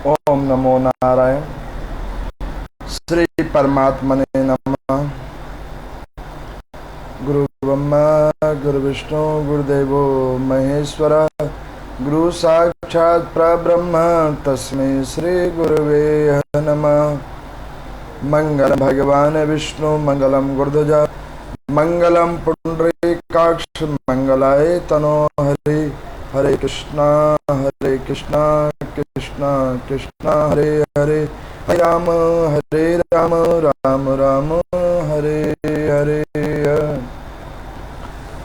ओम नमो नारायण। श्री परमात्मने नमः। गुरु ब्रह्मा गुरु विष्णु गुरुदेवो महेश्वर, गुरु साक्षात् परब्रह्म तस्मै श्री गुरुवे नमः। मंगल भगवान विष्णु मंगलम गुरुध्वज मंगलम पुंडरीकाक्ष मंगलाय तनो हरि। हरे कृष्णा कृष्णा कृष्णा हरे हरे, हरे राम राम राम हरे हरे।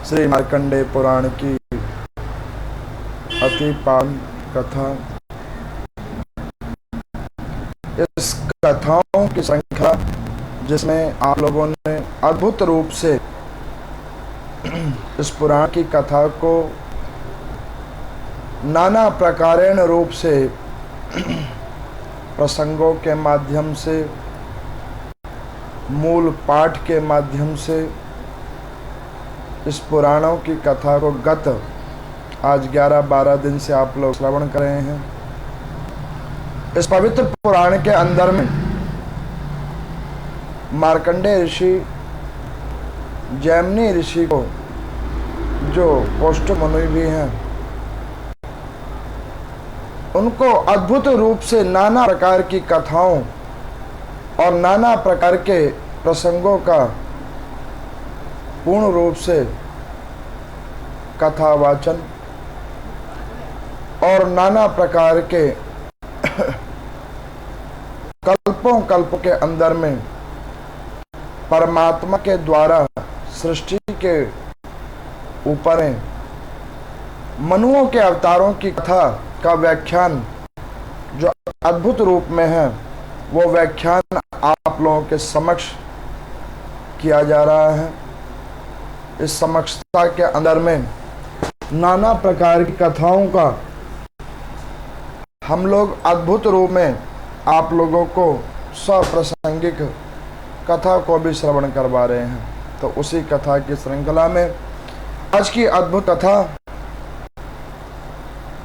श्री मार्कंडेय पुराण की अति पावन कथा। इस कथाओं की श्रृंखला जिसमें आप लोगों ने अद्भुत रूप से इस पुराण की कथा को नाना प्रकारेण रूप से प्रसंगों के माध्यम से, मूल पाठ के माध्यम से इस पुराणों की कथा को गत आज 11-12 दिन से आप लोग श्रवण कर रहे हैं। इस पवित्र पुराण के अंदर में मार्कंडेय ऋषि जैमिनी ऋषि को, जो कौष्टभ मुनि भी हैं, उनको अद्भुत रूप से नाना प्रकार की कथाओं और नाना प्रकार के प्रसंगों का पूर्ण रूप से कथावाचन और नाना प्रकार के कल्पों के अंदर में परमात्मा के द्वारा सृष्टि के ऊपर मनुओं के अवतारों की कथा का व्याख्यान जो अद्भुत रूप में है, वो व्याख्यान आप लोगों के समक्ष किया जा रहा है। इस समक्षता के अंदर में नाना प्रकार की कथाओं का हम लोग अद्भुत रूप में आप लोगों को सप्रासंगिक कथा को भी श्रवण करवा रहे हैं। तो उसी कथा की श्रृंखला में आज की अद्भुत कथा,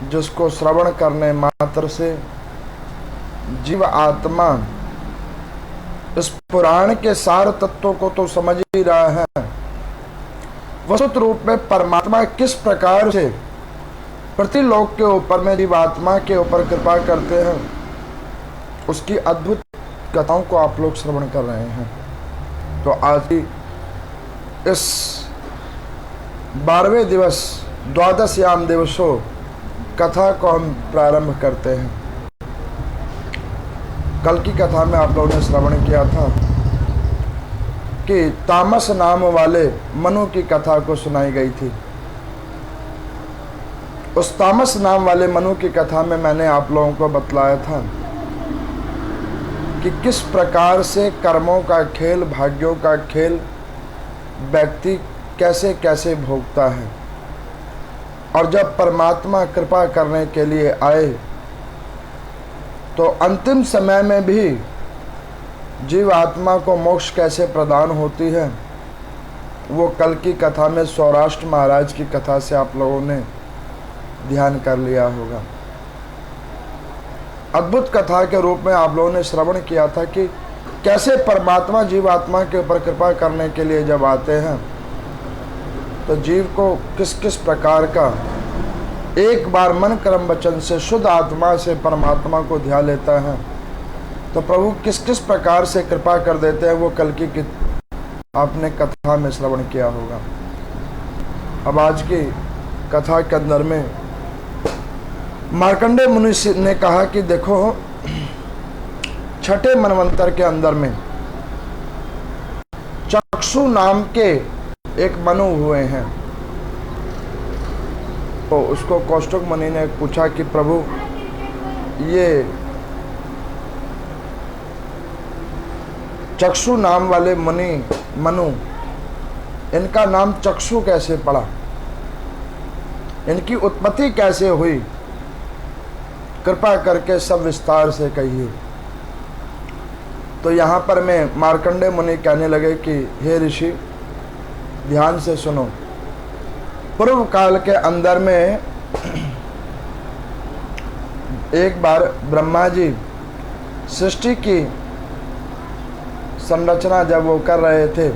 जिसको श्रवण करने मात्र से जीव आत्मा इस पुराण के सार तत्वों को तो समझ ही रहा है, वस्तुत रूप में परमात्मा किस प्रकार से प्रतिलोक के ऊपर में जीव आत्मा के ऊपर कृपा करते हैं, उसकी अद्भुत कथाओं को आप लोग श्रवण कर रहे हैं। तो आज की इस 12वें दिवस द्वादशयाम दिवसों कथा को हम प्रारंभ करते हैं। कल की कथा में आप लोगों ने श्रवण किया था कि तामस नाम वाले मनु की कथा को सुनाई गई थी। उस तामस नाम वाले मनु की कथा में मैंने आप लोगों को बतलाया था कि किस प्रकार से कर्मों का खेल, भाग्यों का खेल व्यक्ति कैसे कैसे भोगता है, और जब परमात्मा कृपा करने के लिए आए तो अंतिम समय में भी जीव आत्मा को मोक्ष कैसे प्रदान होती है, वो कल की कथा में सौराष्ट्र महाराज की कथा से आप लोगों ने ध्यान कर लिया होगा। अद्भुत कथा के रूप में आप लोगों ने श्रवण किया था कि कैसे परमात्मा जीव आत्मा के ऊपर कृपा करने के लिए जब आते हैं तो जीव को किस किस प्रकार का एक बार मन कर्म वचन से शुद्ध आत्मा से परमात्मा को ध्यान लेता है तो प्रभु किस किस प्रकार से कृपा कर देते हैं, वो कल की आपने कथा में श्रवण किया होगा। अब आज की कथा के अंदर में मार्कंडेय मुनि ने कहा कि देखो, छठे मनवंतर के अंदर में चक्षु नाम के एक मनु हुए हैं। तो उसको कौष्टभ मुनि ने पूछा कि प्रभु, ये चक्षु नाम वाले मनु, इनका नाम चक्षु कैसे पड़ा, इनकी उत्पत्ति कैसे हुई, कृपा करके सब विस्तार से कहिए। तो यहाँ पर मैं मार्कंडेय मुनि कहने लगे कि हे ऋषि, ध्यान से सुनो। पूर्व काल के अंदर में एक बार ब्रह्मा जी सृष्टि की संरचना जब वो कर रहे थे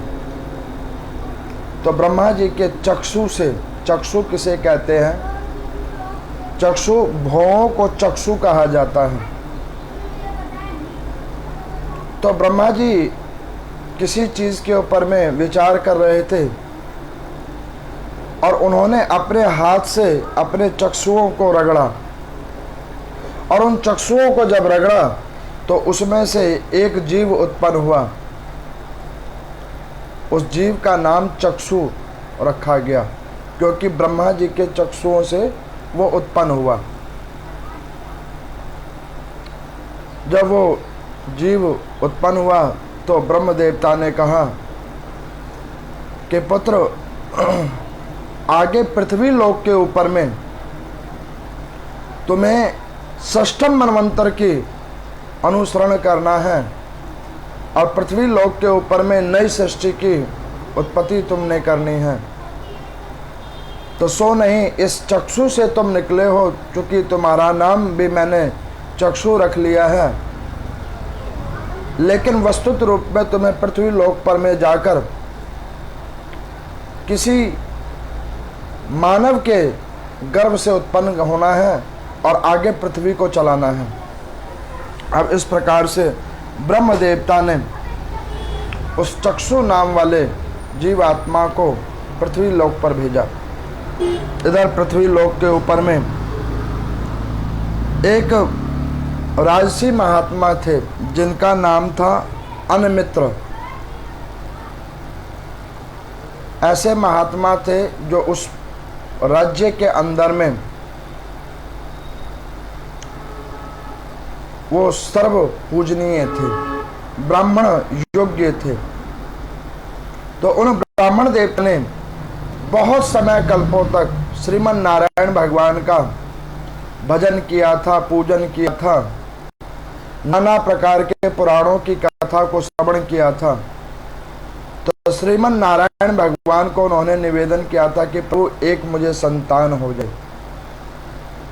तो ब्रह्मा जी के चक्षु से, चक्षु किसे कहते हैं? चक्षु, भौहों को चक्षु कहा जाता है। तो ब्रह्मा जी किसी चीज के ऊपर में विचार कर रहे थे और उन्होंने अपने हाथ से अपने चक्षुओं को रगड़ा, और उन चक्षुओं को जब रगड़ा तो उसमें से एक जीव उत्पन्न हुआ। उस जीव का नाम चक्षु रखा गया, क्योंकि ब्रह्मा जी के चक्षुओं से वो उत्पन्न हुआ। जब वो जीव उत्पन्न हुआ तो ब्रह्म देवता ने कहा कि पुत्र, आगे पृथ्वी लोक के ऊपर में तुम्हें षष्ठम मनवंतर की अनुसरण करना है और पृथ्वी लोक के ऊपर में नई सृष्टि की उत्पत्ति तुमने करनी है। तो सो नहीं, इस चक्षु से तुम निकले हो, क्योंकि तुम्हारा नाम भी मैंने चक्षु रख लिया है, लेकिन वस्तुत रूप में तुम्हें पृथ्वी लोक पर में जाकर किसी मानव के गर्भ से उत्पन्न होना है और आगे पृथ्वी को चलाना है। अब इस प्रकार से ब्रह्म देवता ने उस चक्षु नाम वाले जीवात्मा को पृथ्वी लोक पर भेजा। इधर पृथ्वी लोक के ऊपर में एक राजसी महात्मा थे जिनका नाम था अनमित्र। ऐसे महात्मा थे जो उस राज्य के अंदर में वो सर्व पूजनीय थे, ब्राह्मण योग्य थे। तो उन ब्राह्मण देवता ने बहुत समय कल्पों तक श्रीमन नारायण भगवान का भजन किया था, पूजन किया था, नाना प्रकार के पुराणों की कथा को श्रवण किया था। तो श्रीमन नारायण भगवान को उन्होंने निवेदन किया था कि प्रभु, एक मुझे संतान हो जाए,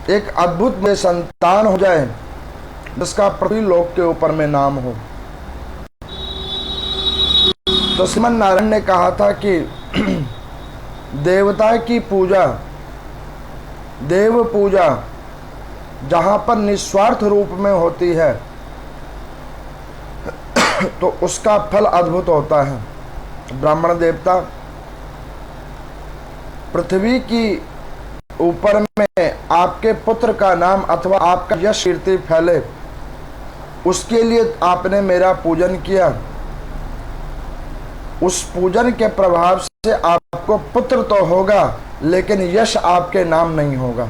एक अद्भुत मुझे संतान हो जाए जिसका पृथ्वी लोक के ऊपर में नाम हो। तो श्रीमन नारायण ने कहा था कि देवता की पूजा, देव पूजा जहां पर निस्वार्थ रूप में होती है तो उसका फल अद्भुत होता है। ब्राह्मण देवता पृथ्वी की ऊपर में आपके पुत्र का नाम अथवा आपका यश कीर्ति फैले, उसके लिए आपने मेरा पूजन किया। उस पूजन के प्रभाव से आपको पुत्र तो होगा, लेकिन यश आपके नाम नहीं होगा।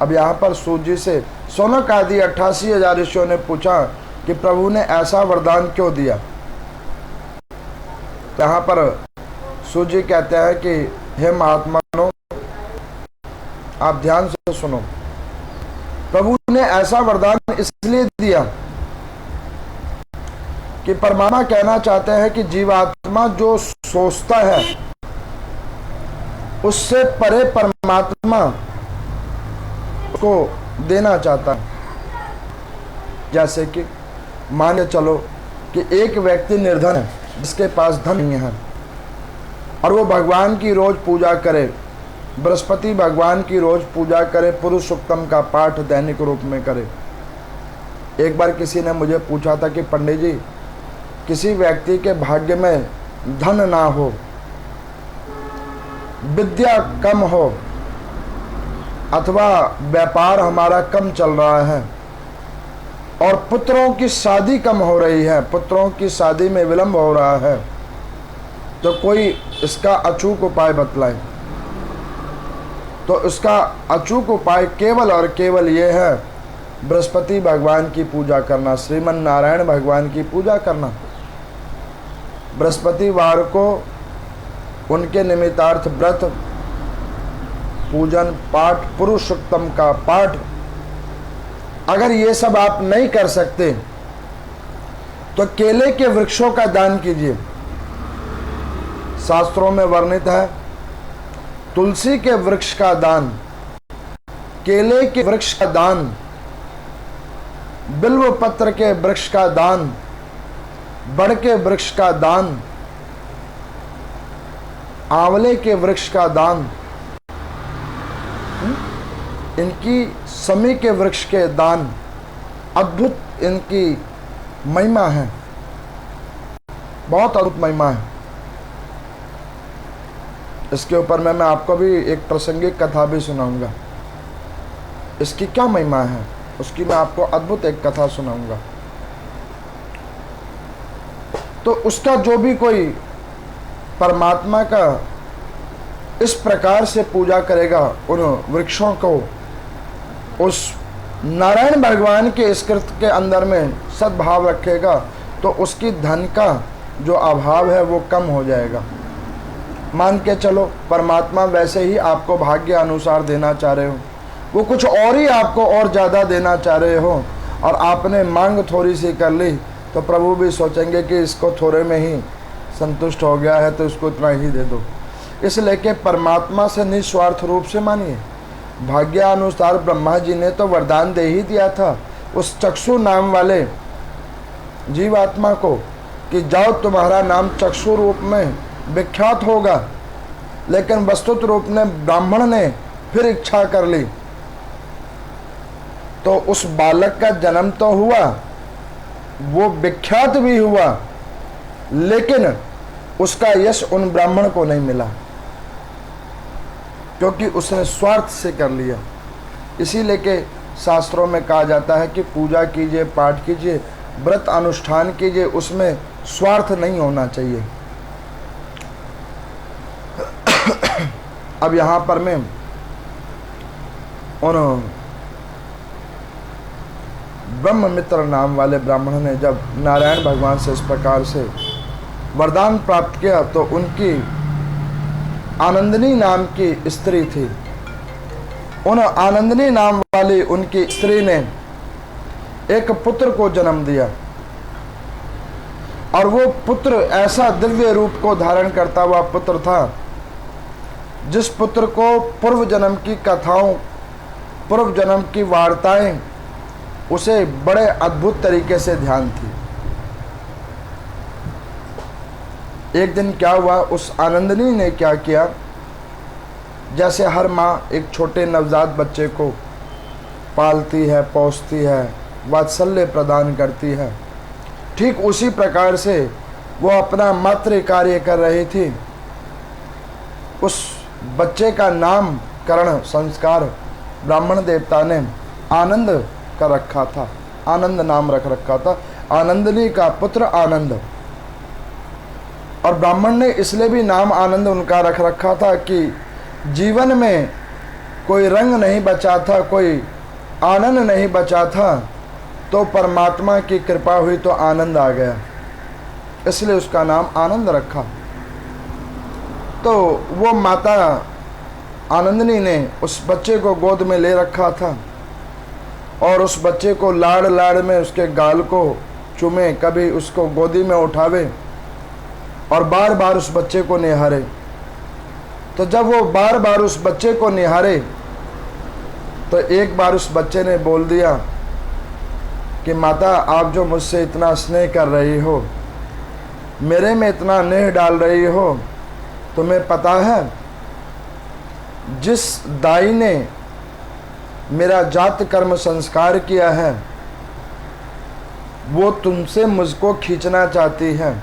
अब यहाँ पर सूजी से सोनक आदि 88,000 ऋषियों ने पूछा कि प्रभु ने ऐसा वरदान क्यों दिया। यहाँ पर सूजी कहते हैं कि हे महात्माओं, आप ध्यान से सुनो। प्रभु ने ऐसा वरदान इसलिए दिया कि परमात्मा कहना चाहते हैं कि जीवात्मा जो सोचता है उससे परे परमात्मा को देना चाहता है। जैसे कि मान के चलो कि एक व्यक्ति निर्धन है, जिसके पास धन नहीं है, और वो भगवान की रोज पूजा करे, बृहस्पति भगवान की रोज पूजा करे, पुरुष सूक्तम का पाठ दैनिक रूप में करे। एक बार किसी ने मुझे पूछा था कि पंडित जी, किसी व्यक्ति के भाग्य में धन ना हो, विद्या कम हो, अथवा व्यापार हमारा कम चल रहा है और पुत्रों की शादी कम हो रही है, पुत्रों की शादी में विलंब हो रहा है, तो कोई इसका अचूक उपाय बतलाए। तो इसका अचूक उपाय केवल और केवल ये है, बृहस्पति भगवान की पूजा करना, श्रीमन नारायण भगवान की पूजा करना। बृहस्पतिवार को उनके निमित्तार्थ व्रत, पूजन, पाठ, पुरुष सूक्तम का पाठ, अगर ये सब आप नहीं कर सकते तो केले के वृक्षों का दान कीजिए। शास्त्रों में वर्णित है तुलसी के वृक्ष का दान, केले के वृक्ष का दान, बिल्व पत्र के वृक्ष का दान, बड़ के वृक्ष का दान, आंवले के वृक्ष का दान, इनकी समी के वृक्ष के दान, अद्भुत इनकी महिमा है, बहुत अद्भुत महिमा है। इसके ऊपर मैं आपको भी एक प्रासंगिक कथा भी सुनाऊंगा। इसकी क्या महिमा है उसकी मैं आपको अद्भुत एक कथा सुनाऊंगा। तो उसका जो भी कोई परमात्मा का इस प्रकार से पूजा करेगा, उन वृक्षों को उस नारायण भगवान के इस कृत के अंदर में सद्भाव रखेगा, तो उसकी धन का जो अभाव है वो कम हो जाएगा। मान के चलो परमात्मा वैसे ही आपको भाग्य अनुसार देना चाह रहे हो, वो कुछ और ही आपको और ज़्यादा देना चाह रहे हो, और आपने मांग थोड़ी सी कर ली, तो प्रभु भी सोचेंगे कि इसको थोड़े में ही संतुष्ट हो गया है तो इसको इतना ही दे दो। इसलिए कि परमात्मा से निस्वार्थ रूप से मानिए। भाग्यानुसार ब्रह्मा जी ने तो वरदान दे ही दिया था उस चक्षु नाम वाले जीवात्मा को कि जाओ तुम्हारा नाम चक्षु रूप में विख्यात होगा, लेकिन वस्तुत रूप में ब्राह्मण ने फिर इच्छा कर ली, तो उस बालक का जन्म तो हुआ, वो विख्यात भी हुआ, लेकिन उसका यश उन ब्राह्मण को नहीं मिला, क्योंकि उसने स्वार्थ से कर लिया। इसीलिए के शास्त्रों में कहा जाता है कि पूजा कीजिए, पाठ कीजिए, व्रत अनुष्ठान कीजिए, उसमें स्वार्थ नहीं होना चाहिए। अब यहाँ पर मैं उन ब्रह्ममित्र नाम वाले ब्राह्मण ने जब नारायण भगवान से इस प्रकार से वरदान प्राप्त किया, तो उनकी आनंदनी नाम की स्त्री थी। उन आनंदनी नाम वाली उनकी स्त्री ने एक पुत्र को जन्म दिया, और वो पुत्र ऐसा दिव्य रूप को धारण करता हुआ पुत्र था, जिस पुत्र को पूर्व जन्म की कथाओं, पूर्व जन्म की वार्ताएं उसे बड़े अद्भुत तरीके से ध्यान थी। एक दिन क्या हुआ, उस आनंदनी ने क्या किया, जैसे हर माँ एक छोटे नवजात बच्चे को पालती है, पोसती है, वात्सल्य प्रदान करती है, ठीक उसी प्रकार से वो अपना मातृ कार्य कर रही थी। उस बच्चे का नामकरण संस्कार ब्राह्मण देवता ने आनंद का रखा था, आनंद नाम रख रखा था, आनंदनी का पुत्र आनंद। और ब्राह्मण ने इसलिए भी नाम आनंद उनका रख रखा था कि जीवन में कोई रंग नहीं बचा था, कोई आनंद नहीं बचा था, तो परमात्मा की कृपा हुई तो आनंद आ गया, इसलिए उसका नाम आनंद रखा। तो वो माता आनंदनी ने उस बच्चे को गोद में ले रखा था, और उस बच्चे को लाड़ लाड़ में उसके गाल को चूमे, कभी उसको गोदी में उठावे और बार बार उस बच्चे को निहारे। तो जब वो बार बार उस बच्चे को निहारे, तो एक बार उस बच्चे ने बोल दिया कि माता, आप जो मुझसे इतना स्नेह कर रही हो, मेरे में इतना नेह डाल रही हो, तुम्हें पता है जिस दाई ने मेरा जात कर्म संस्कार किया है, वो तुमसे मुझको खींचना चाहती है।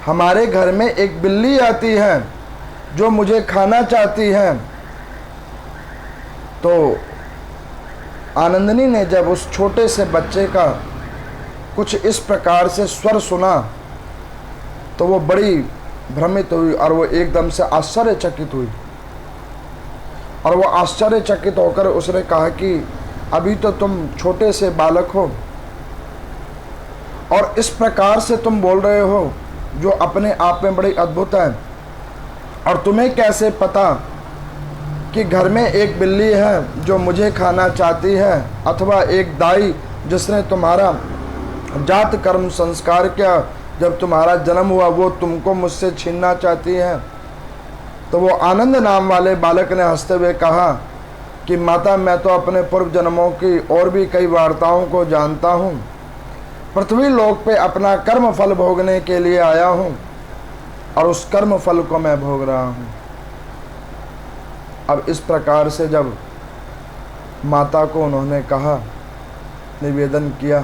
हमारे घर में एक बिल्ली आती है जो मुझे खाना चाहती है। तो आनंदनी ने जब उस छोटे से बच्चे का कुछ इस प्रकार से स्वर सुना, तो वो बड़ी भ्रमित हुई, और वो एकदम से आश्चर्यचकित हुई, और वो आश्चर्यचकित होकर उसने कहा कि अभी तो तुम छोटे से बालक हो, और इस प्रकार से तुम बोल रहे हो जो अपने आप में बड़ी अद्भुत है, और तुम्हें कैसे पता कि घर में एक बिल्ली है जो मुझे खाना चाहती है, अथवा एक दाई जिसने तुम्हारा जात कर्म संस्कार किया, जब तुम्हारा जन्म हुआ वो तुमको मुझसे छीनना चाहती है। तो वो आनंद नाम वाले बालक ने हंसते हुए कहा कि माता, मैं तो अपने पूर्व जन्मों की और भी कई वार्ताओं को जानता हूँ, पृथ्वी लोक पे अपना कर्म फल भोगने के लिए आया हूँ और उस कर्म फल को मैं भोग रहा हूँ। अब इस प्रकार से जब माता को उन्होंने कहा, निवेदन किया,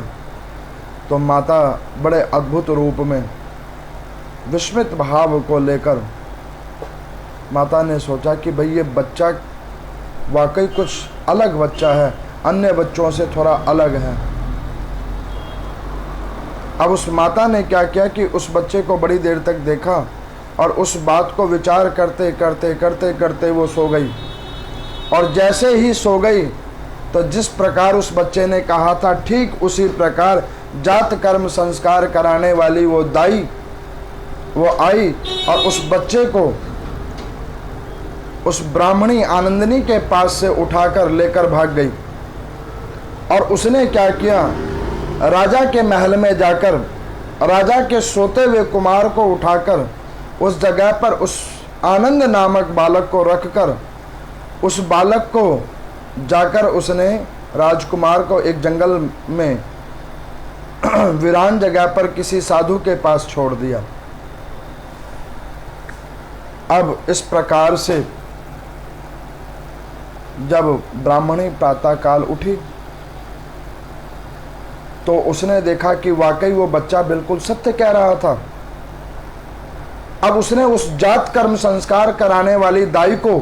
तो माता बड़े अद्भुत रूप में विस्मित भाव को लेकर माता ने सोचा कि भाई ये बच्चा वाकई कुछ अलग बच्चा है, अन्य बच्चों से थोड़ा अलग है। अब उस माता ने क्या किया कि उस बच्चे को बड़ी देर तक देखा और उस बात को विचार करते करते करते करते वो सो गई। और जैसे ही सो गई तो जिस प्रकार उस बच्चे ने कहा था, ठीक उसी प्रकार जात कर्म संस्कार कराने वाली वो दाई वो आई और उस बच्चे को उस ब्राह्मणी आनंदिनी के पास से उठाकर लेकर भाग गई। और उसने क्या किया, राजा के महल में जाकर राजा के सोते हुए कुमार को उठाकर उस जगह पर उस आनंद नामक बालक को रखकर उस बालक को जाकर उसने राजकुमार को एक जंगल में वीरान जगह पर किसी साधु के पास छोड़ दिया। अब इस प्रकार से जब ब्राह्मणी प्रातःकाल उठी तो उसने देखा कि वाकई वो बच्चा बिल्कुल सत्य कह रहा था। अब उसने उस जात कर्म संस्कार कराने वाली दाई को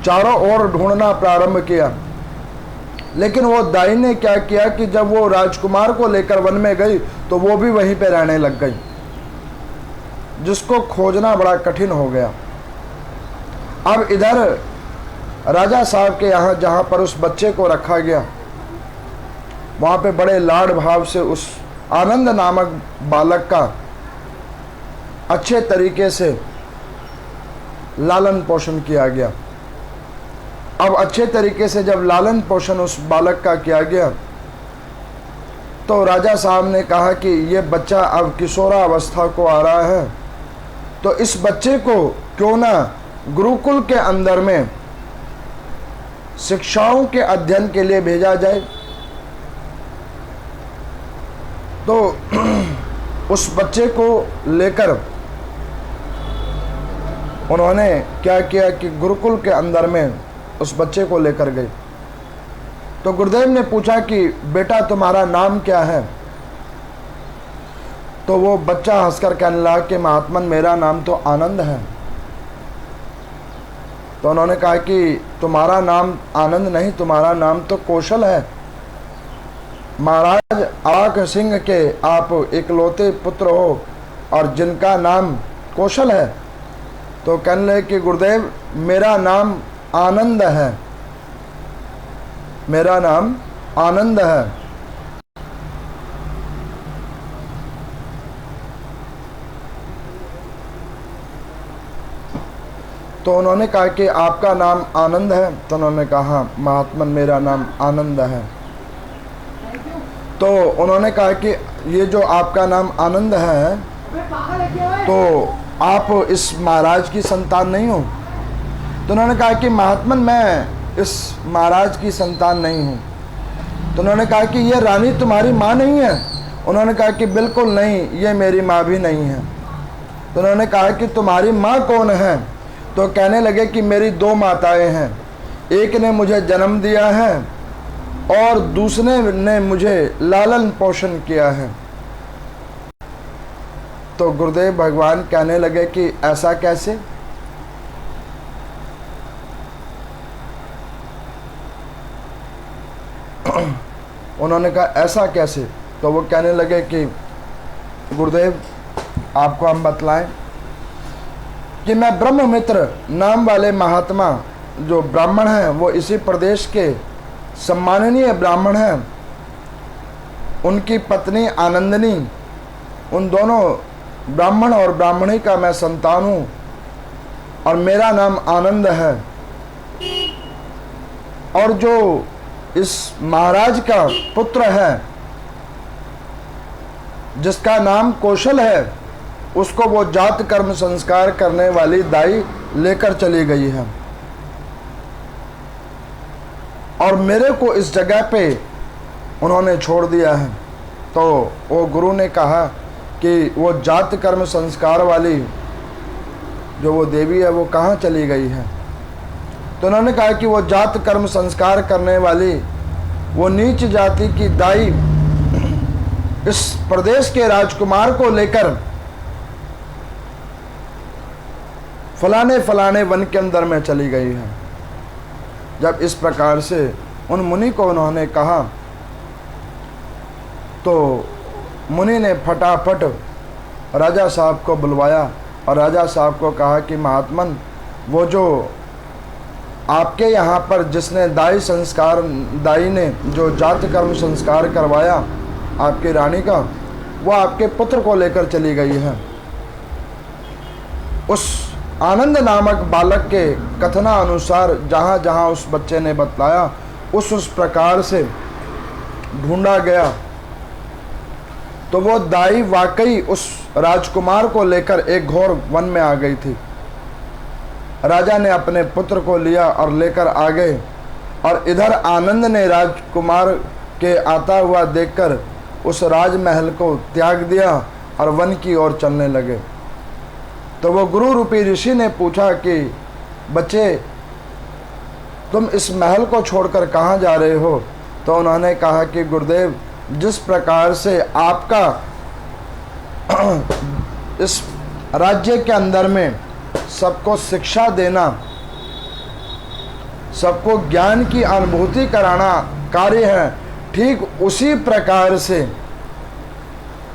चारों ओर ढूंढना प्रारंभ किया, लेकिन वो दाई ने क्या किया कि जब वो राजकुमार को लेकर वन में गई तो वो भी वहीं पे रहने लग गई, जिसको खोजना बड़ा कठिन हो गया। अब इधर राजा साहब के यहाँ जहाँ पर उस बच्चे को रखा गया, वहाँ पे बड़े लाड भाव से उस आनंद नामक बालक का अच्छे तरीके से लालन पोषण किया गया। अब अच्छे तरीके से जब लालन पोषण उस बालक का किया गया तो राजा साहब ने कहा कि ये बच्चा अब किशोरावस्था को आ रहा है, तो इस बच्चे को क्यों ना गुरुकुल के अंदर में शिक्षाओं के अध्ययन के लिए भेजा जाए। तो उस बच्चे को लेकर उन्होंने क्या किया कि गुरुकुल के अंदर में उस बच्चे को लेकर गए। तो गुरुदेव ने पूछा कि बेटा तुम्हारा नाम क्या है? तो वो बच्चा हंसकर कहने लगा कि महात्मन मेरा नाम तो आनंद है। तो उन्होंने कहा कि तुम्हारा नाम आनंद नहीं, तुम्हारा नाम तो कौशल है। महाराज आक सिंह के आप इकलौते पुत्र हो और जिनका नाम कौशल है। तो कहने लगे कि गुरुदेव मेरा नाम आनंद है, मेरा नाम आनंद है। तो उन्होंने कहा कि आपका नाम आनंद है? तो उन्होंने कहा महात्मन मेरा नाम आनंद है। तो उन्होंने कहा कि ये जो आपका नाम आनंद है, तो आप इस महाराज की संतान नहीं हो? तो उन्होंने कहा कि महात्मन मैं इस महाराज की संतान नहीं हूँ। तो उन्होंने कहा कि ये रानी तुम्हारी माँ नहीं है? उन्होंने कहा कि बिल्कुल नहीं, ये मेरी माँ भी नहीं है। तो उन्होंने कहा कि तुम्हारी माँ कौन है? तो कहने लगे कि मेरी दो माताएं हैं, एक ने मुझे जन्म दिया है और दूसरे ने मुझे लालन पोषण किया है। तो गुरुदेव भगवान कहने लगे कि ऐसा कैसे? उन्होंने कहा ऐसा कैसे? तो वो कहने लगे कि गुरुदेव आपको हम बतलाएं कि मैं ब्रह्ममित्र नाम वाले महात्मा जो ब्राह्मण हैं, वो इसी प्रदेश के सम्माननीय ब्राह्मण हैं। उनकी पत्नी आनंदिनी, उन दोनों ब्राह्मण और ब्राह्मणी का मैं संतान हूँ और मेरा नाम आनंद है। और जो इस महाराज का पुत्र है जिसका नाम कौशल है, उसको वो जात कर्म संस्कार करने वाली दाई लेकर चली गई है। और मेरे को इस जगह पे उन्होंने छोड़ दिया है। तो वो गुरु ने कहा कि वो जात कर्म संस्कार वाली जो वो देवी है वो कहाँ चली गई है। तो उन्होंने कहा कि वो जात कर्म संस्कार करने वाली वो नीच जाति की दाई इस प्रदेश के राजकुमार को लेकर फलाने फलाने वन के अंदर में चली गई है। जब इस प्रकार से उन मुनि को उन्होंने कहा तो मुनि ने फटाफट राजा साहब को बुलवाया और राजा साहब को कहा कि महात्मन, वो जो आपके यहाँ पर जिसने दाई ने जो जात कर्म संस्कार करवाया आपकी रानी का, वो आपके पुत्र को लेकर चली गई है। उस आनंद नामक बालक के कथना अनुसार जहाँ जहाँ उस बच्चे ने बतलाया उस प्रकार से ढूंढा गया तो वो दाई वाकई उस राजकुमार को लेकर एक घोर वन में आ गई थी। राजा ने अपने पुत्र को लिया और लेकर आ गए और इधर आनंद ने राजकुमार के आता हुआ देखकर उस राजमहल को त्याग दिया और वन की ओर चलने लगे। तो वो गुरु रूपी ऋषि ने पूछा कि बच्चे, तुम इस महल को छोड़कर कहाँ जा रहे हो? तो उन्होंने कहा कि गुरुदेव, जिस प्रकार से आपका इस राज्य के अंदर में सबको शिक्षा देना, सबको ज्ञान की अनुभूति कराना कार्य है, ठीक उसी प्रकार से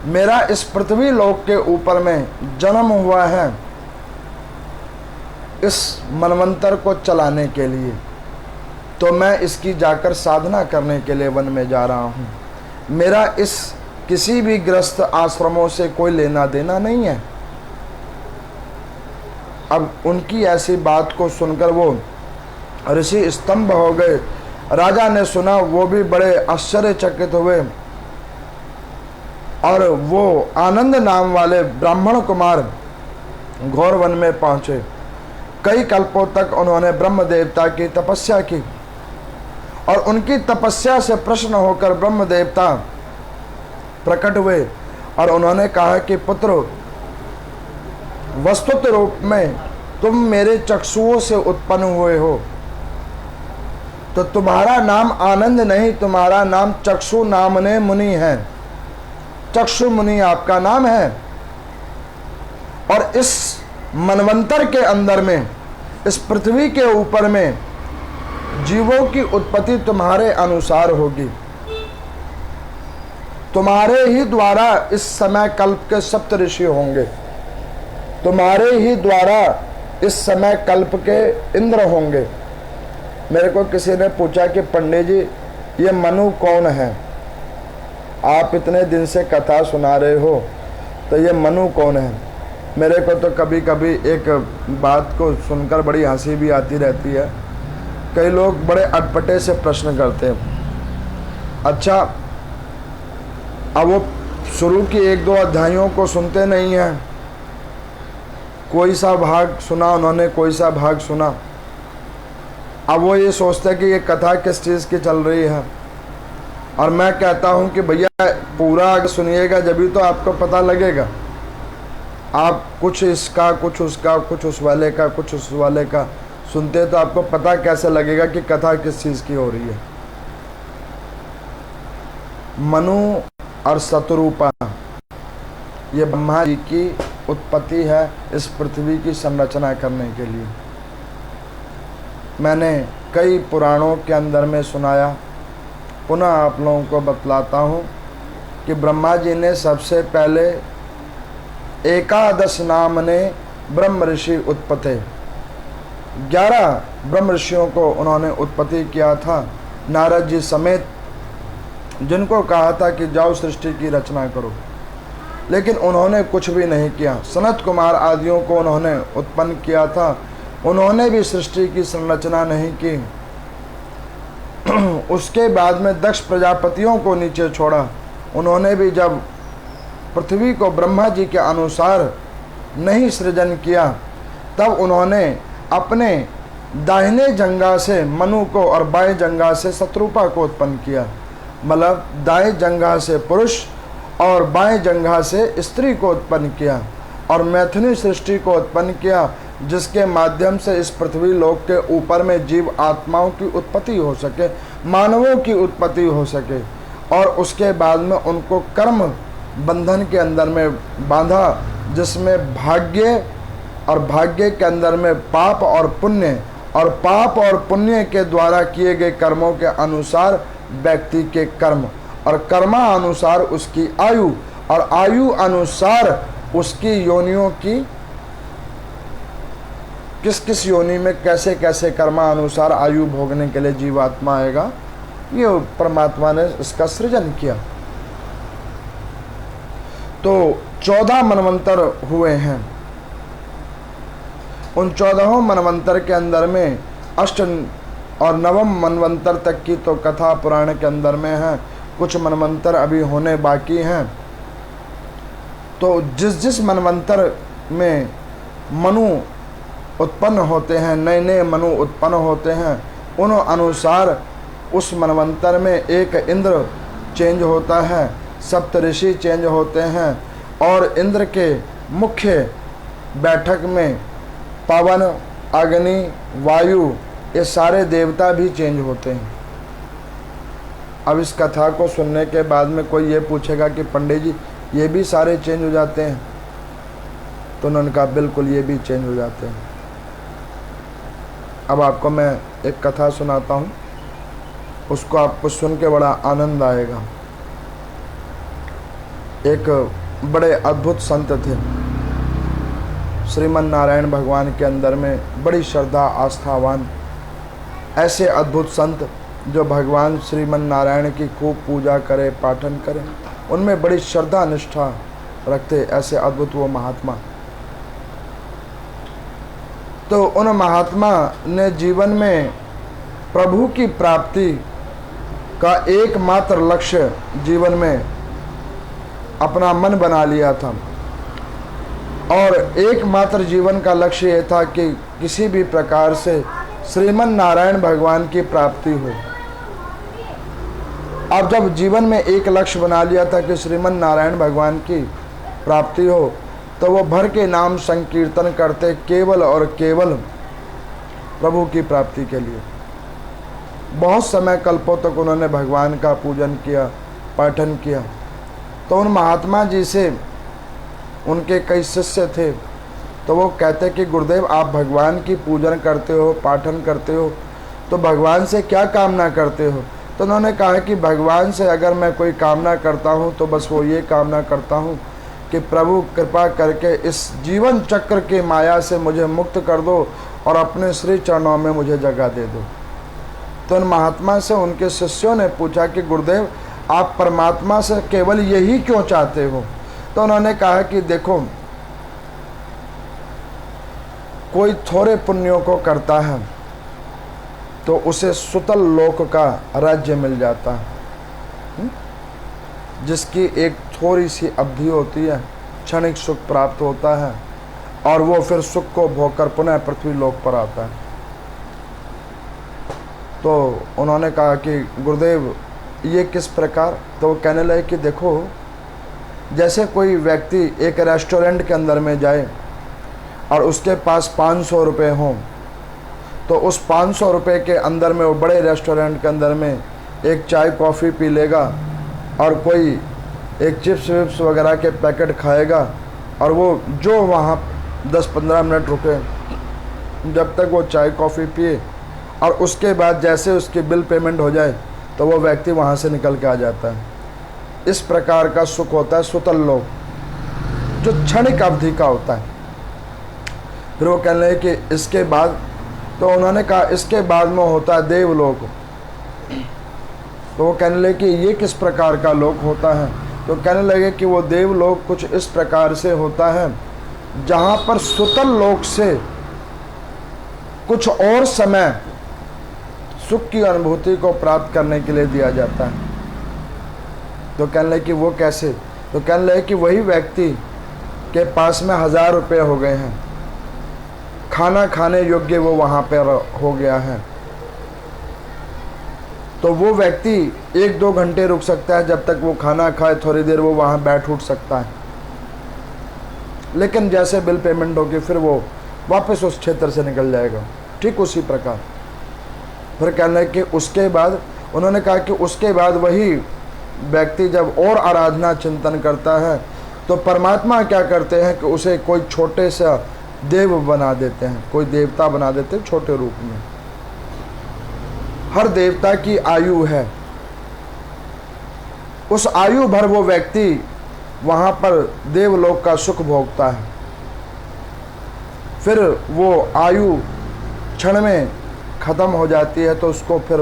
मेरा इस पृथ्वी लोक के ऊपर में जन्म हुआ है इस मनवंतर को चलाने के लिए। तो मैं इसकी जाकर साधना करने के लिए वन में जा रहा हूँ। मेरा इस किसी भी ग्रस्त आश्रमों से कोई लेना देना नहीं है। अब उनकी ऐसी बात को सुनकर वो ऋषि स्तंभ हो गए। राजा ने सुना, वो भी बड़े आश्चर्यचकित हुए और वो आनंद नाम वाले ब्राह्मण कुमार घोर वन में पहुंचे। कई कल्पों तक उन्होंने ब्रह्म देवता की तपस्या की और उनकी तपस्या से प्रसन्न होकर ब्रह्म देवता प्रकट हुए और उन्होंने कहा कि पुत्र, वस्तुत रूप में तुम मेरे चक्षुओं से उत्पन्न हुए हो, तो तुम्हारा नाम आनंद नहीं, तुम्हारा नाम चक्षु नामने मुनि है। चक्षु मुनि आपका नाम है। और इस मनवंतर के अंदर में, इस पृथ्वी के ऊपर में जीवों की उत्पत्ति तुम्हारे अनुसार होगी। तुम्हारे ही द्वारा इस समय कल्प के सप्त ऋषि होंगे, तुम्हारे ही द्वारा इस समय कल्प के इंद्र होंगे। मेरे को किसी ने पूछा कि पंडित जी, ये मनु कौन है? आप इतने दिन से कथा सुना रहे हो, तो ये मनु कौन है? मेरे को तो कभी कभी एक बात को सुनकर बड़ी हंसी भी आती रहती है। कई लोग बड़े अटपटे से प्रश्न करते हैं। अच्छा, अब वो शुरू की एक दो अध्यायों को सुनते नहीं हैं। कोई सा भाग सुना उन्होंने, कोई सा भाग सुना। अब वो ये सोचते हैं कि ये कथा किस चीज़ की चल रही है। और मैं कहता हूँ कि भैया पूरा अगर सुनिएगा जब तो आपको पता लगेगा। आप कुछ इसका, कुछ उसका, कुछ उस वाले का, कुछ उस वाले का सुनते तो आपको पता कैसे लगेगा कि कथा किस चीज़ की हो रही है। मनु और शतरूपा, ये ब्रह्मा जी की उत्पत्ति है इस पृथ्वी की संरचना करने के लिए। मैंने कई पुराणों के अंदर में सुनाया, पुनः आप लोगों को बतलाता हूँ कि ब्रह्मा जी ने सबसे पहले एकादश नाम ने ब्रह्म ऋषि उत्पत्ति, 11 ब्रह्म ऋषियों को उन्होंने उत्पत्ति किया था, नारद जी समेत, जिनको कहा था कि जाओ सृष्टि की रचना करो। लेकिन उन्होंने कुछ भी नहीं किया। सनत कुमार आदियों को उन्होंने उत्पन्न किया था, उन्होंने भी सृष्टि की संरचना नहीं की। उसके बाद में दक्ष प्रजापतियों को नीचे छोड़ा, उन्होंने भी जब पृथ्वी को ब्रह्मा जी के अनुसार नहीं सृजन किया, तब उन्होंने अपने दाहिने जंघा से मनु को और बाएं जंघा से शत्रुपा को उत्पन्न किया। मतलब दाएं जंघा से पुरुष और बाएं जंघा से स्त्री को उत्पन्न किया और मैथुनी सृष्टि को उत्पन्न किया, जिसके माध्यम से इस पृथ्वी लोक के ऊपर में जीव आत्माओं की उत्पत्ति हो सके, मानवों की उत्पत्ति हो सके। और उसके बाद में उनको कर्म बंधन के अंदर में बांधा, जिसमें भाग्य और भाग्य के अंदर में पाप और पुण्य, और पाप और पुण्य के द्वारा किए गए कर्मों के अनुसार व्यक्ति के कर्म, और कर्मा अनुसार उसकी आयु, और आयु अनुसार उसकी योनियों की किस किस योनि में कैसे कैसे कर्मा अनुसार आयु भोगने के लिए जीवात्मा आएगा, ये परमात्मा ने इसका सृजन किया। तो 14 मनवंतर हुए हैं। उन 14 मनवंतर के अंदर में अष्ट और नवम मनवंतर तक की तो कथा पुराण के अंदर में है, कुछ मनवंतर अभी होने बाकी हैं। तो जिस जिस मनवंतर में मनु उत्पन्न होते हैं, नए नए मनु उत्पन्न होते हैं, उन अनुसार उस मनवंतर में एक इंद्र चेंज होता है, सप्त ऋषि चेंज होते हैं, और इंद्र के मुख्य बैठक में पवन, अग्नि, वायु, ये सारे देवता भी चेंज होते हैं। अब इस कथा को सुनने के बाद में कोई ये पूछेगा कि पंडित जी ये भी सारे चेंज हो जाते हैं? तो उन्होंने कहा बिल्कुल ये भी चेंज हो जाते हैं। अब आपको मैं एक कथा सुनाता हूँ, उसको आपको सुन के बड़ा आनंद आएगा। एक बड़े अद्भुत संत थे, श्रीमन नारायण भगवान के अंदर में बड़ी श्रद्धा आस्थावान, ऐसे अद्भुत संत जो भगवान श्रीमन नारायण की खूब पूजा करे, पाठन करे, उनमें बड़ी श्रद्धा निष्ठा रखते, ऐसे अद्भुत वो महात्मा। तो उन महात्मा ने जीवन में प्रभु की प्राप्ति का एकमात्र लक्ष्य जीवन में अपना मन बना लिया था, और एकमात्र जीवन का लक्ष्य यह था कि किसी भी प्रकार से श्रीमन नारायण भगवान की प्राप्ति हो। अब जब जीवन में एक लक्ष्य बना लिया था कि श्रीमन नारायण भगवान की प्राप्ति हो, तो वो भर के नाम संकीर्तन करते केवल और केवल प्रभु की प्राप्ति के लिए। बहुत समय कल्पों तक उन्होंने भगवान का पूजन किया, पाठन किया। तो उन महात्मा जी से उनके कई शिष्य थे, तो वो कहते कि गुरुदेव आप भगवान की पूजन करते हो, पाठन करते हो, तो भगवान से क्या कामना करते हो? तो उन्होंने कहा कि भगवान से अगर मैं कोई कामना करता हूँ तो बस वो ये कामना करता हूँ कि प्रभु कृपा करके इस जीवन चक्र के माया से मुझे मुक्त कर दो और अपने श्री चरणों में मुझे जगह दे दो। तो उन महात्मा से उनके शिष्यों ने पूछा कि गुरुदेव आप परमात्मा से केवल यही क्यों चाहते हो? तो उन्होंने कहा कि देखो, कोई थोड़े पुण्यों को करता है तो उसे सुतल लोक का राज्य मिल जाता है, जिसकी एक थोड़ी सी अवधि होती है, क्षणिक सुख प्राप्त होता है, और वो फिर सुख को भोगकर पुनः पृथ्वी लोक पर आता है। तो उन्होंने कहा कि गुरुदेव ये किस प्रकार? तो वो कहने लगे कि देखो, जैसे कोई व्यक्ति एक रेस्टोरेंट के अंदर में जाए और उसके पास 500 रुपये हों, तो उस 500 रुपये के अंदर में वो बड़े रेस्टोरेंट के अंदर में एक चाय कॉफ़ी पी लेगा और कोई एक चिप्स विप्स वगैरह के पैकेट खाएगा, और वो जो वहाँ 10-15 मिनट रुके जब तक वो चाय कॉफ़ी पिए, और उसके बाद जैसे उसकी बिल पेमेंट हो जाए तो वो व्यक्ति वहाँ से निकल के आ जाता है। इस प्रकार का सुख होता है सुतल लोक, जो क्षणिक अवधि का होता है। फिर वो कहने लगे कि इसके बाद, तो उन्होंने कहा इसके बाद में होता है देवलोक। तो वो कहने लगे कि ये किस प्रकार का लोक होता है? तो कहने लगे कि वो देवलोक कुछ इस प्रकार से होता है जहाँ पर सुतल लोक से कुछ और समय सुख की अनुभूति को प्राप्त करने के लिए दिया जाता है। तो कहने लगे कि वो कैसे? तो कहने लगे कि वही व्यक्ति के पास में 1000 रुपये हो गए हैं, खाना खाने योग्य वो वहाँ पर हो गया है, तो वो व्यक्ति 1-2 घंटे रुक सकता है, जब तक वो खाना खाए थोड़ी देर वो वहाँ बैठ उठ सकता है, लेकिन जैसे बिल पेमेंट होगी फिर वो वापस उस क्षेत्र से निकल जाएगा। ठीक उसी प्रकार फिर कहना है कि उसके बाद, उन्होंने कहा कि उसके बाद वही व्यक्ति जब और आराधना चिंतन करता है तो परमात्मा क्या करते हैं कि उसे कोई छोटे सा देव बना देते हैं, कोई देवता बना देते हैं छोटे रूप में। हर देवता की आयु है, उस आयु भर वो व्यक्ति वहाँ पर देवलोक का सुख भोगता है, फिर वो आयु क्षण में ख़त्म हो जाती है तो उसको फिर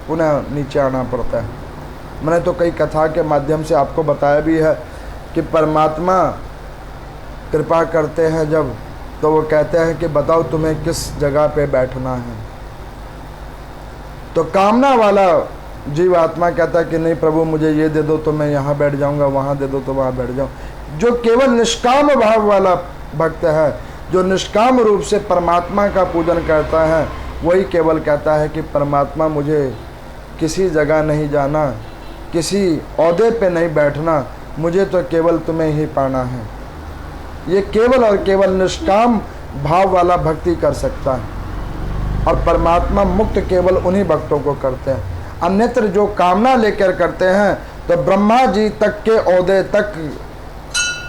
पुनः नीचे आना पड़ता है। मैंने तो कई कथा के माध्यम से आपको बताया भी है कि परमात्मा कृपा करते हैं जब, तो वो कहते हैं कि बताओ तुम्हें किस जगह पे बैठना है, तो कामना वाला जीवात्मा कहता है कि नहीं प्रभु मुझे ये दे दो तो मैं यहाँ बैठ जाऊँगा, वहाँ दे दो तो वहाँ बैठ जाऊँ। जो केवल निष्काम भाव वाला भक्त है, जो निष्काम रूप से परमात्मा का पूजन करता है, वही केवल कहता है कि परमात्मा मुझे किसी जगह नहीं जाना, किसी ओहदे पे नहीं बैठना, मुझे तो केवल तुम्हें ही पाना है। ये केवल और केवल निष्काम भाव वाला भक्ति कर सकता है, और परमात्मा मुक्त केवल उन्हीं भक्तों को करते हैं। अन्यत्र जो कामना लेकर करते हैं तो ब्रह्मा जी तक के ओहदे तक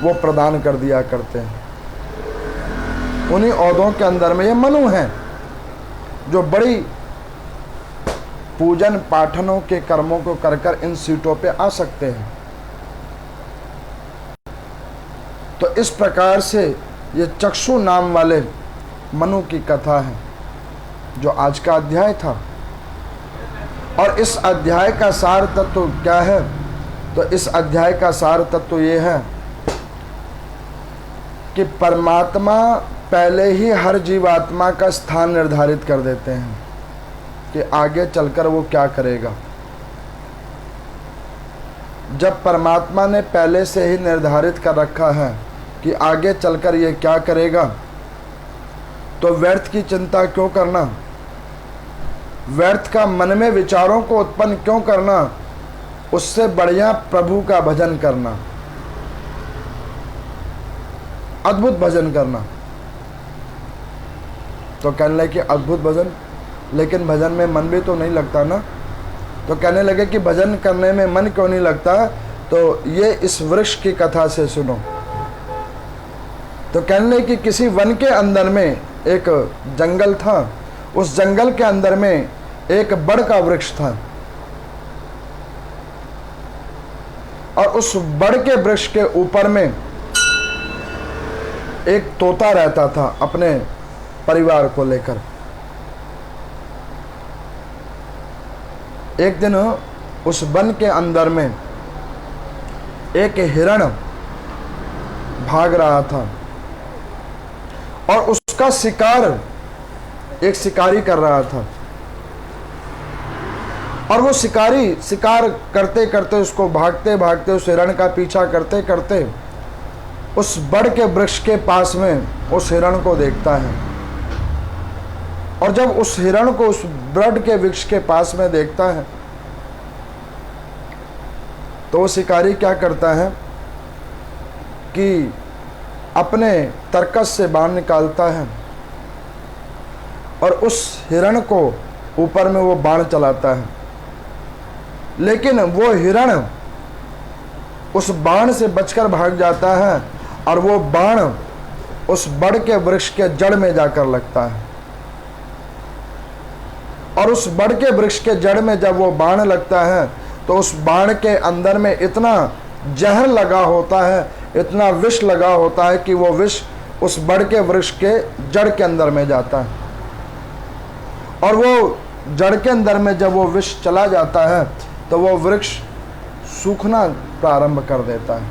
वो प्रदान कर दिया करते हैं। उन्हीं ओहदों के अंदर में ये मनु हैं जो बड़ी पूजन पाठनों के कर्मों को कर कर इन सीटों पे आ सकते हैं। तो इस प्रकार से ये चक्षु नाम वाले मनु की कथा है जो आज का अध्याय था। और इस अध्याय का सार तत्व क्या है? तो इस अध्याय का सार तत्व ये है कि परमात्मा पहले ही हर जीवात्मा का स्थान निर्धारित कर देते हैं कि आगे चलकर वो क्या करेगा। जब परमात्मा ने पहले से ही निर्धारित कर रखा है कि आगे चलकर ये क्या करेगा, तो व्यर्थ की चिंता क्यों करना, व्यर्थ का मन में विचारों को उत्पन्न क्यों करना, उससे बढ़िया प्रभु का भजन करना, अद्भुत भजन करना। तो कहने लगे कि अद्भुत भजन, लेकिन भजन में मन भी तो नहीं लगता ना। तो कहने लगे कि भजन करने में मन क्यों नहीं लगता, तो ये इस वृक्ष की कथा से सुनो। तो कहने लगे कि किसी वन के अंदर में एक जंगल था, उस जंगल के अंदर में एक बड़ का वृक्ष था, और उस बड़ के वृक्ष के ऊपर में एक तोता रहता था अपने परिवार को लेकर। एक दिन उस वन के अंदर में एक हिरण भाग रहा था और उसका शिकार एक शिकारी कर रहा था, और वो शिकारी शिकार करते करते उसको भागते भागते उस हिरण का पीछा करते करते उस बड़ के वृक्ष के पास में उस हिरण को देखता है। और जब उस हिरण को उस बड़ के वृक्ष के पास में देखता है तो वो शिकारी क्या करता है कि अपने तरकस से बाण निकालता है और उस हिरण को ऊपर में वो बाण चलाता है, लेकिन वो हिरण उस बाण से बचकर भाग जाता है और वो बाण उस बड़ के वृक्ष के जड़ में जाकर लगता है। और उस बड़ के वृक्ष के जड़ में जब वो बाण लगता है तो उस बाण के अंदर में इतना जहर लगा होता है, इतना विष लगा होता है कि वो विष उस बड़ के वृक्ष के जड़ के अंदर में जाता है। और वो जड़ के अंदर में जब वो विष चला जाता है तो वो वृक्ष सूखना प्रारंभ कर देता है,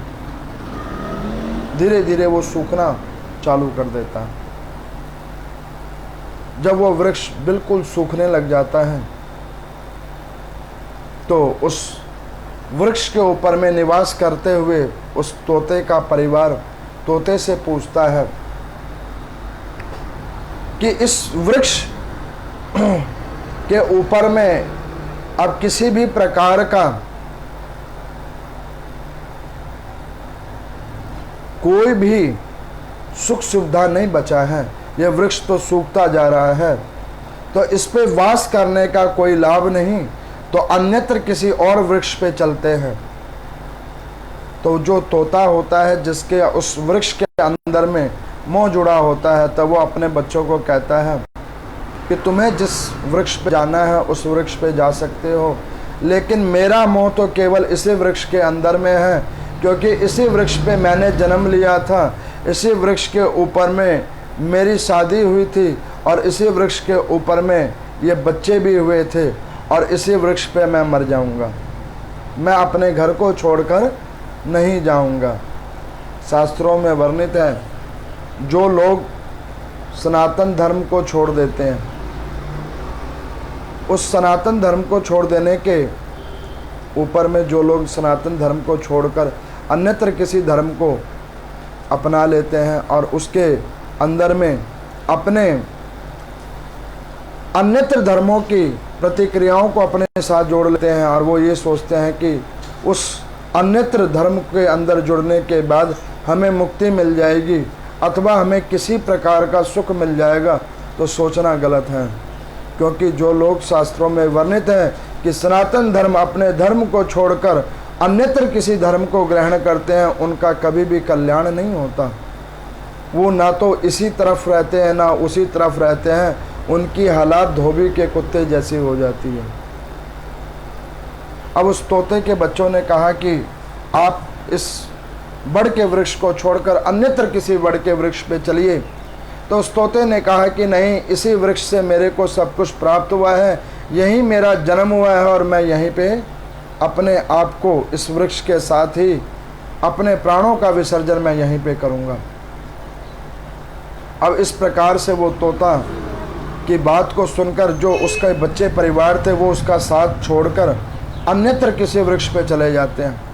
धीरे धीरे वो सूखना चालू कर देता है। जब वो वृक्ष बिल्कुल सूखने लग जाता है तो उस वृक्ष के ऊपर में निवास करते हुए उस तोते का परिवार तोते से पूछता है कि इस वृक्ष के ऊपर में अब किसी भी प्रकार का कोई भी सुख सुविधा नहीं बचा है। यह वृक्ष तो सूखता जा रहा है, तो इस पे वास करने का कोई लाभ नहीं, तो अन्यत्र किसी और वृक्ष पे चलते हैं। तो जो तोता होता है, जिसके उस वृक्ष के अंदर में मोह जुड़ा होता है, तो वो अपने बच्चों को कहता है कि तुम्हें जिस वृक्ष पे जाना है उस वृक्ष पे जा सकते हो, लेकिन मेरा मोह तो केवल इसी वृक्ष के अंदर में है, क्योंकि इसी वृक्ष पे मैंने जन्म लिया था, इसी वृक्ष के ऊपर में मेरी शादी हुई थी, और इसी वृक्ष के ऊपर में ये बच्चे भी हुए थे, और इसी वृक्ष पे मैं मर जाऊंगा। मैं अपने घर को छोड़कर नहीं जाऊंगा। शास्त्रों में वर्णित है, जो लोग सनातन धर्म को छोड़ देते हैं, उस सनातन धर्म को छोड़ देने के ऊपर में जो लोग सनातन धर्म को छोड़कर अन्यत्र किसी धर्म को अपना लेते हैं और उसके अंदर में अपने अन्यत्र धर्मों की प्रतिक्रियाओं को अपने साथ जोड़ लेते हैं, और वो ये सोचते हैं कि उस अन्यत्र धर्म के अंदर जुड़ने के बाद हमें मुक्ति मिल जाएगी अथवा हमें किसी प्रकार का सुख मिल जाएगा, तो सोचना गलत है। क्योंकि जो लोग शास्त्रों में वर्णित है कि सनातन धर्म अपने धर्म को छोड़कर अन्यत्र किसी धर्म को ग्रहण करते हैं, उनका कभी भी कल्याण नहीं होता। वो ना तो इसी तरफ रहते हैं ना उसी तरफ रहते हैं, उनकी हालात धोबी के कुत्ते जैसी हो जाती है। अब उस तोते के बच्चों ने कहा कि आप इस बड़ के वृक्ष को छोड़कर अन्यत्र किसी बड़ के वृक्ष पे चलिए। तो उस तोते ने कहा कि नहीं, इसी वृक्ष से मेरे को सब कुछ प्राप्त हुआ है, यहीं मेरा जन्म हुआ है, और मैं यहीं पे अपने आप को इस वृक्ष के साथ ही अपने प्राणों का विसर्जन मैं यहीं पे करूँगा। अब इस प्रकार से वो तोता की बात को सुनकर जो उसके बच्चे परिवार थे, वो उसका साथ छोड़कर अन्यत्र किसी वृक्ष पे चले जाते हैं।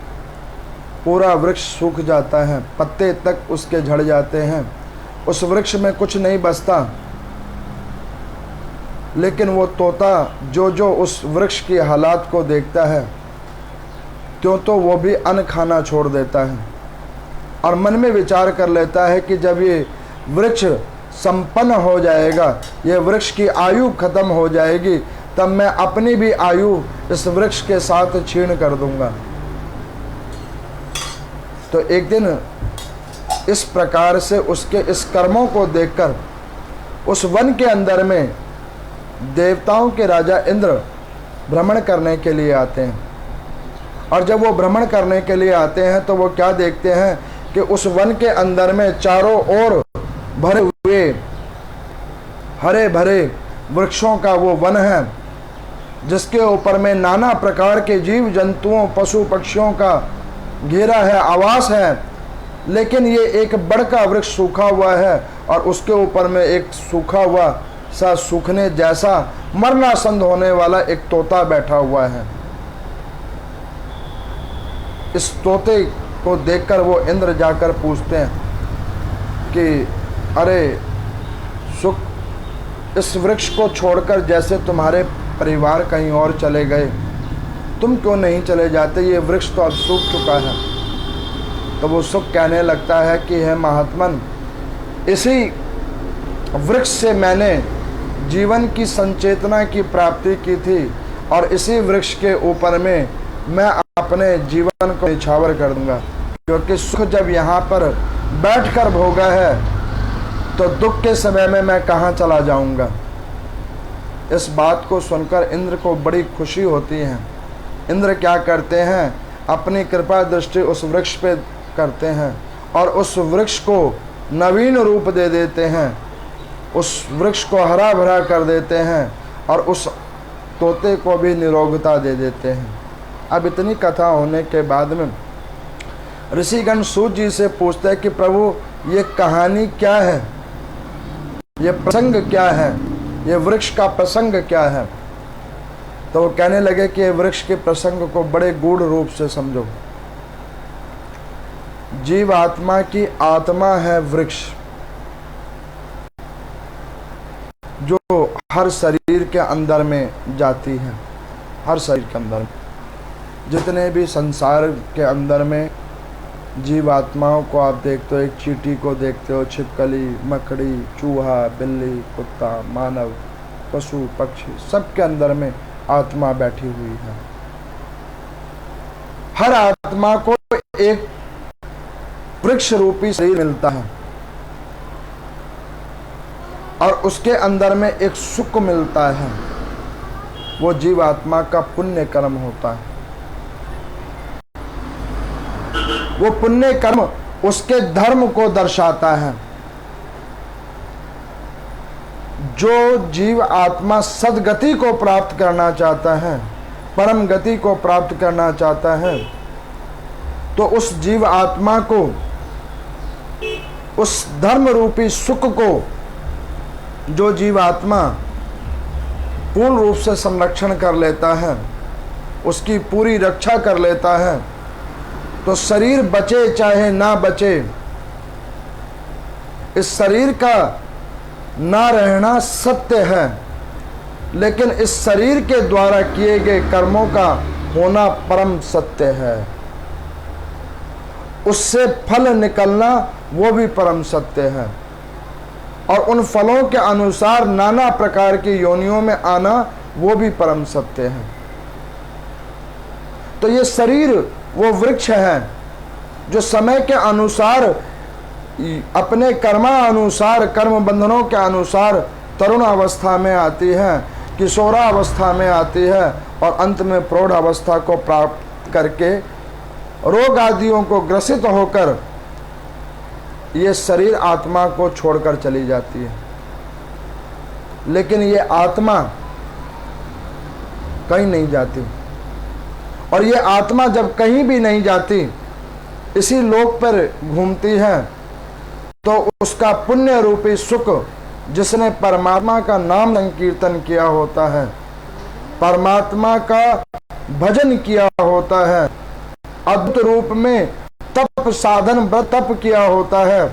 पूरा वृक्ष सूख जाता है, पत्ते तक उसके झड़ जाते हैं, उस वृक्ष में कुछ नहीं बचता। लेकिन वो तोता जो उस वृक्ष की हालात को देखता है, त्यों तो वो भी अन्न खाना छोड़ देता है, और मन में विचार कर लेता है कि जब ये वृक्ष संपन्न हो जाएगा, ये वृक्ष की आयु खत्म हो जाएगी, तब मैं अपनी भी आयु इस वृक्ष के साथ छीन कर दूंगा। तो एक दिन इस प्रकार से उसके इस कर्मों को देखकर उस वन के अंदर में देवताओं के राजा इंद्र भ्रमण करने के लिए आते हैं। और जब वो भ्रमण करने के लिए आते हैं तो वो क्या देखते हैं कि उस वन के अंदर में चारों ओर भरे हुए हरे भरे वृक्षों का वो वन है, जिसके ऊपर में नाना प्रकार के जीव जंतुओं पशु पक्षियों का घेरा है, आवास है। लेकिन ये एक बड़ का वृक्ष सूखा हुआ है, और उसके ऊपर में एक सूखा हुआ सा सूखने जैसा मरणासन्न होने वाला एक तोता बैठा हुआ है। इस तोते को देखकर वो इंद्र जाकर पूछते हैं कि अरे सुख, इस वृक्ष को छोड़कर जैसे तुम्हारे परिवार कहीं और चले गए, तुम क्यों नहीं चले जाते? ये वृक्ष तो अब सूख चुका है। तो वो सुख कहने लगता है कि हे महात्मन, इसी वृक्ष से मैंने जीवन की संचेतना की प्राप्ति की थी, और इसी वृक्ष के ऊपर में मैं अपने जीवन को निछावर कर दूंगा। क्योंकि सुख जब यहाँ पर बैठकर भोगा है, तो दुख के समय में मैं कहाँ चला जाऊंगा। इस बात को सुनकर इंद्र को बड़ी खुशी होती है। इंद्र क्या करते हैं, अपनी कृपा दृष्टि उस वृक्ष पे करते हैं और उस वृक्ष को नवीन रूप दे देते हैं, उस वृक्ष को हरा भरा कर देते हैं, और उस तोते को भी निरोगता दे देते हैं। अब इतनी कथा होने के बाद में ऋषिगण सूत जी से पूछते हैं कि प्रभु, ये कहानी क्या है, ये प्रसंग क्या है, ये वृक्ष का प्रसंग क्या है? तो वो कहने लगे कि वृक्ष के प्रसंग को बड़े गूढ़ रूप से समझो। जीव आत्मा की आत्मा है वृक्ष, जो हर शरीर के अंदर में जाती है। हर शरीर के अंदर में जितने भी संसार के अंदर में जीवात्माओं को आप देखते हो, एक चींटी को देखते हो, छिपकली, मकड़ी, चूहा, बिल्ली, कुत्ता, मानव, पशु, पक्षी, सबके अंदर में आत्मा बैठी हुई है। हर आत्मा को एक वृक्ष रूपी शरीर मिलता है और उसके अंदर में एक सुख मिलता है। वो जीवात्मा का पुण्य कर्म होता है। वो पुण्य कर्म उसके धर्म को दर्शाता है। जो जीव आत्मा सदगति को प्राप्त करना चाहता है, परम गति को प्राप्त करना चाहता है, तो उस जीव आत्मा को, उस धर्म रूपी सुख को जो जीव आत्मा पूर्ण रूप से संरक्षण कर लेता है, उसकी पूरी रक्षा कर लेता है, तो शरीर बचे चाहे ना बचे, इस शरीर का ना रहना सत्य है, लेकिन इस शरीर के द्वारा किए गए कर्मों का होना परम सत्य है। उससे फल निकलना वो भी परम सत्य है, और उन फलों के अनुसार नाना प्रकार की योनियों में आना वो भी परम सत्य है। तो ये शरीर वो वृक्ष है जो समय के अनुसार, अपने कर्मानुसार, कर्म बंधनों के अनुसार तरुण अवस्था में आती है, किशोरावस्था में आती है, और अंत में प्रौढ़ अवस्था को प्राप्त करके रोग आदियों को ग्रसित होकर ये शरीर आत्मा को छोड़कर चली जाती है। लेकिन ये आत्मा कहीं नहीं जाती, और ये आत्मा जब कहीं भी नहीं जाती, इसी लोक पर घूमती है, तो उसका पुण्य रूपी सुख, जिसने परमात्मा का नाम संकीर्तन किया होता है, परमात्मा का भजन किया होता है, अद्भुत रूप में तप साधन व्रत तप किया होता है,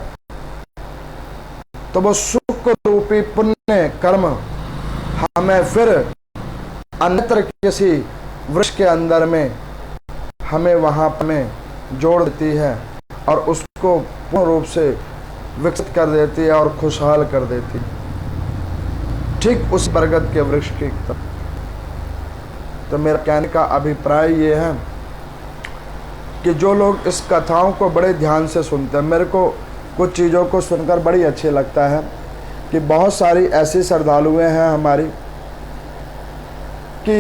तो वो सुख रूपी पुण्य कर्म हमें फिर अन्यत्र किसी वृक्ष के अंदर में हमें वहां में जोड़ देती है, और उसको पूर्ण रूप से विकसित कर देती है और खुशहाल कर देती है, ठीक उस बरगद के वृक्ष की तरह। तो मेरा कहने का अभिप्राय ये है कि जो लोग इस कथाओं को बड़े ध्यान से सुनते हैं, मेरे को कुछ चीज़ों को सुनकर बड़ी अच्छी लगता है कि बहुत सारी ऐसी श्रद्धालुएँ हैं हमारी कि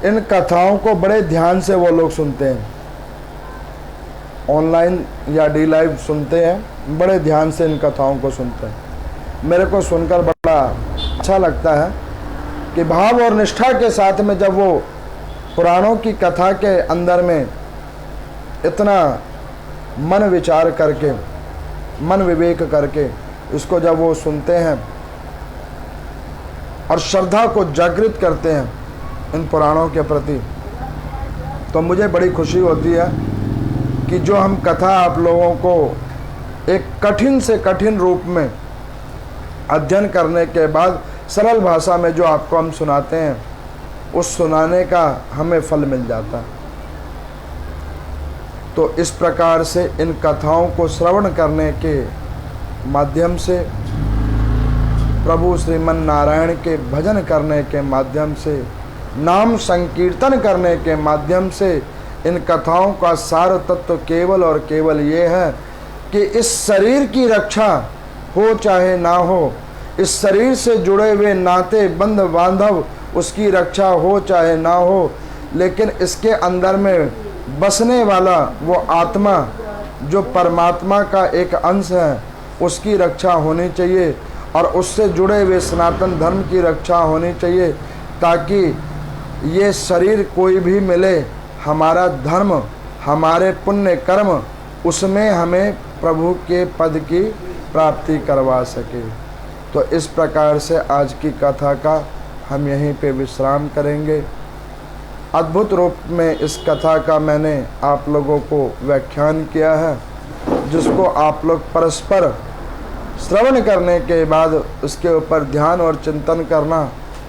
इन कथाओं को बड़े ध्यान से वो लोग सुनते हैं, ऑनलाइन या डी लाइव सुनते हैं, बड़े ध्यान से इन कथाओं को सुनते हैं। मेरे को सुनकर बड़ा अच्छा लगता है कि भाव और निष्ठा के साथ में जब वो पुराणों की कथा के अंदर में इतना मन विचार करके, मन विवेक करके इसको जब वो सुनते हैं और श्रद्धा को जागृत करते हैं इन पुराणों के प्रति, तो मुझे बड़ी खुशी होती है कि जो हम कथा आप लोगों को एक कठिन से कठिन रूप में अध्ययन करने के बाद सरल भाषा में जो आपको हम सुनाते हैं, उस सुनाने का हमें फल मिल जाता है। तो इस प्रकार से इन कथाओं को श्रवण करने के माध्यम से, प्रभु श्रीमन नारायण के भजन करने के माध्यम से, नाम संकीर्तन करने के माध्यम से, इन कथाओं का सार तत्व केवल और केवल ये है कि इस शरीर की रक्षा हो चाहे ना हो, इस शरीर से जुड़े हुए नाते बंध बांधव उसकी रक्षा हो चाहे ना हो, लेकिन इसके अंदर में बसने वाला वो आत्मा जो परमात्मा का एक अंश है, उसकी रक्षा होनी चाहिए, और उससे जुड़े हुए सनातन धर्म की रक्षा होनी चाहिए, ताकि ये शरीर कोई भी मिले, हमारा धर्म, हमारे पुण्य कर्म, उसमें हमें प्रभु के पद की प्राप्ति करवा सके। तो इस प्रकार से आज की कथा का हम यहीं पे विश्राम करेंगे। अद्भुत रूप में इस कथा का मैंने आप लोगों को व्याख्यान किया है, जिसको आप लोग परस्पर श्रवण करने के बाद उसके ऊपर ध्यान और चिंतन करना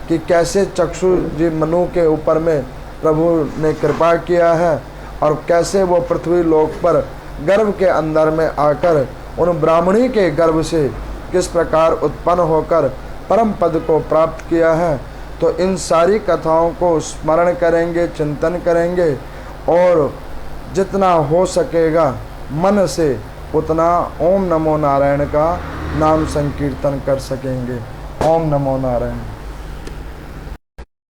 कि कैसे चक्षु जी मनु के ऊपर में प्रभु ने कृपा किया है और कैसे वो पृथ्वी लोक पर गर्भ के अंदर में आकर उन ब्राह्मणी के गर्भ से किस प्रकार उत्पन्न होकर परम पद को प्राप्त किया है। तो इन सारी कथाओं को स्मरण करेंगे, चिंतन करेंगे और जितना हो सकेगा मन से उतना ओम नमो नारायण का नाम संकीर्तन कर सकेंगे। ओम नमो नारायण।